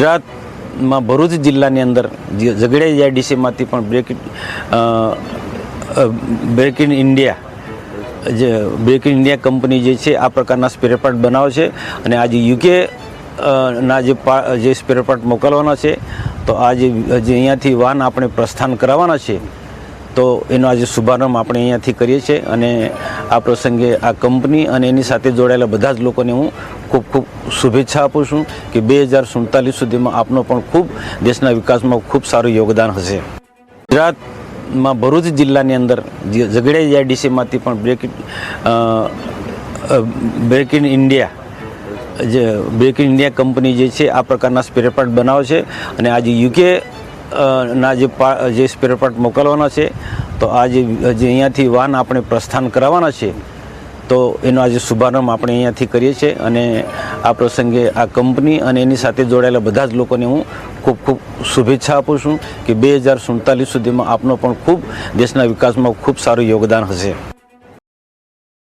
ગુજરાતમાં ભરૂચ જિલ્લાની અંદર ઝઘડિયા જીઆઈડીસીમાંથી પણ બ્રેક ઇન ઇન્ડિયા કંપની જે છે આ પ્રકારના સ્પેર પાર્ટ બનાવે છે અને આજે યુકે ના જે સ્પેર પાર્ટ મોકલવાના છે તો આજે અહીંયાથી વાહન આપણે પ્રસ્થાન કરાવવાના છે તો એનો આજે શુભારંભ આપણે અહીંયાથી કરીએ છીએ અને આ પ્રસંગે આ કંપની અને એની સાથે જોડાયેલા બધા જ લોકોને હું ખૂબ ખૂબ શુભેચ્છા આપું છું કે 2047 સુધીમાં આપનો પણ ખૂબ દેશના વિકાસમાં ખૂબ સારું યોગદાન હશે। ગુજરાતમાં ભરૂચ જિલ્લાની અંદર ઝઘડિયા જીઆઈડીસીમાંથી પણ બ્રેક ઇન ઇન્ડિયા કંપની જે છે આ પ્રકારના સ્પેર પાર્ટ બનાવે છે અને આજે યુકે ના જે સ્પેર પાર્ટ મોકલવાના છે તો આજે અહીંયાથી વાહન આપણે પ્રસ્થાન કરાવવાના છે તો એનો આજે શુભારંભ આપણે અહીંયાથી કરીએ છીએ અને આ પ્રસંગે આ કંપની અને એની સાથે જોડાયેલા બધા જ લોકોને હું ખૂબ ખૂબ શુભેચ્છા આપું છું કે 2047 સુધીમાં આપનો પણ ખૂબ દેશના વિકાસમાં ખૂબ સારું યોગદાન હશે।